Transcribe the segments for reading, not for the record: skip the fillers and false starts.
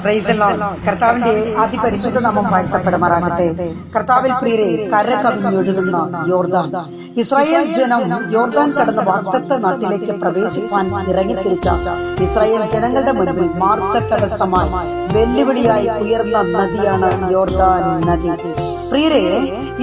Praise the Lord. കർത്താവിന്റെ അതിപരിശുദ്ധ നാമം വാഴ്ത്തപ്പെടുമാറാകട്ടെ. കർത്താവിൽ പ്രിയരെ, കരകവിഞ്ഞൊഴുകുന്ന യോർദാൻ. ഇസ്രായേൽ ജനം യോർദാൻ കടന്ന് വാഗ്ദത്ത നാട്ടിലേക്ക് പ്രവേശിപ്പാൻ ഇറങ്ങിത്തിരിച്ച ഇസ്രായേൽ ജനങ്ങളുടെ മുൻപിൽ മാർഗതടസ്സമായി വെല്ലുവിളിയായി ഉയർന്ന നദിയാണ് യോർദാൻ നദി. പ്രിയരെ,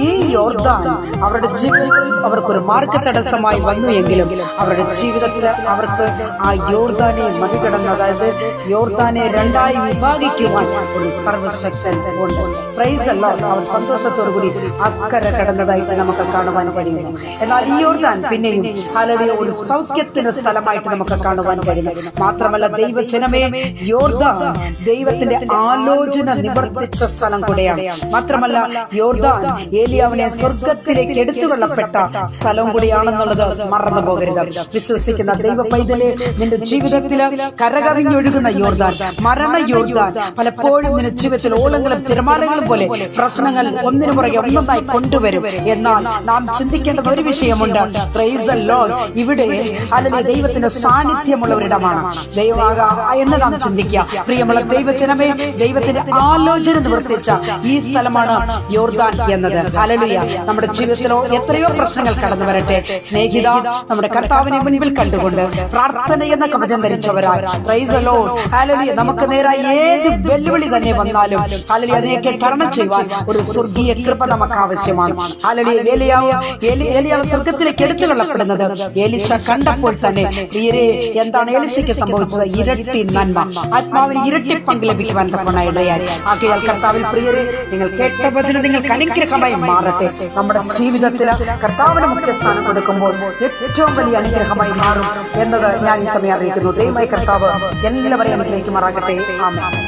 ഈ യോർദാൻ അവരുടെ ജീവിതത്തിൽ അവർക്കൊരു മാർഗതടസ്സമായി വന്നു എങ്കിലും അവരുടെ ജീവിതത്തിൽ അവർക്ക് ആ യോർദാനെ മറികടന്ന്, അതായത് യോർദാനെ രണ്ടായി വിഭാഗിക്കുവാൻ ഒരു സർവശക്തൻ ഉണ്ട്. Praise the Lord. അവർ സന്തോഷത്തോടുകൂടി അക്കരെ കടന്നതായിട്ട് നമുക്ക് കാണുവാൻ കഴിയുന്നു. എന്നാൽ ഈ യോർദാൻ പിന്നെയും ഹല്ലേലൂയ ഒരു സൗഖ്യത്തിന്റെ സ്ഥലമായിട്ട് നമുക്ക് കാണുവാൻ കഴിയുന്നു. മാത്രമല്ല, ദൈവജനമേ, യോർദാൻ ദൈവത്തിന്റെ ആലോചന നിവർത്തിച്ച സ്ഥലം കൂടെയാണ്. മാത്രമല്ല, യോർദാൻ ഏലിയാവിനെ സ്വർഗത്തിലേക്ക് എടുത്തുകൊള്ളപ്പെട്ട സ്ഥലം കൂടിയാണെന്നുള്ളത് മറന്നു പോകരുത്. വിശ്വസിക്കുന്ന ദൈവ പൈതലെ, നിന്റെ ജീവിതത്തിൽ കരകവിഞ്ഞൊഴുകുന്ന യോർദാൻ, മരണ യോർദാൻ പലപ്പോഴും നിന്റെ ജീവിതത്തിൽ ഓളങ്ങളും തിരമാലകളും പോലെ പ്രശ്നങ്ങൾ ഒന്നിനു പുറകെ ഒന്നൊന്നായി കൊണ്ടുവരും. എന്നാൽ നാം ചിന്തിക്കേണ്ട ഒരു വിഷയമുണ്ട്. Praise the Lord. ഇവിടെ അല്ലെങ്കിൽ ദൈവത്തിന്റെ സാന്നിധ്യമുള്ള ഒരിടമാണ് എന്ന് നാം ചിന്തിക്കുക. പ്രിയമുള്ള ദൈവജനമേ, ദൈവത്തിന്റെ ആലോചന നിവർത്തിച്ച ഈ സ്ഥലമാണ് യോർദാൻ എന്നത്. ഹല്ലേലൂയ. നമ്മുടെ ജീവിതത്തിലോ എത്രയോ പ്രശ്നങ്ങൾ കടന്നു വരട്ടെ, സ്നേഹിത, നമ്മുടെ കർത്താവിനെ മുൻപിൽ കണ്ടുകൊണ്ട് പ്രാർത്ഥന എന്ന കവചം ധരിച്ചവരായി, പ്രൈസ് ദി ലോർഡ്, ഹല്ലേലൂയ, നമുക്ക് നേരായി ഏത് വെല്ലുവിളി തന്നെ വന്നാലും ഹല്ലേലൂയ അതിനെയൊക്കെ തരണം ചെയ്യുവാൻ ഒരു സ്വർഗീയ കൃപ നമുക്ക് ആവശ്യമാണ്. ഹല്ലേലൂയ. ഏലിയാവ് സ്വർഗത്തിലേക്ക് എടുത്തുകൊള്ളപ്പെടുന്നത് എലീശ കണ്ടപ്പോൾ തന്നെ, പ്രിയരെ, എന്താണ് എലീശയ്ക്ക് സംഭവിച്ചത്? ഇരട്ടി നന്മ, ആത്മാവിന് ഇരട്ടി പങ്ക് ലഭിക്കുവാൻ തക്കവണ്ണയിടയായി. ആകയാൽ കർത്താവിൽ പ്രിയരെ, നിങ്ങൾ കേട്ട വചനം നിങ്ങൾക്ക് അനുഗ്രഹമായി മാറട്ടെ. നമ്മുടെ ജീവിതത്തിൽ കർത്താവിന് മുഖ്യസ്ഥാനം കൊടുക്കുമ്പോൾ ഏറ്റവും വലിയ അനുഗ്രഹമായി മാറും എന്നത് ഞാൻ ഈ സമയം അറിയിക്കുന്നു. ദൈവമായ കർത്താവ് എല്ലാവരെയും അനുഗ്രഹിക്കുമാറാകട്ടെ. ആമേൻ.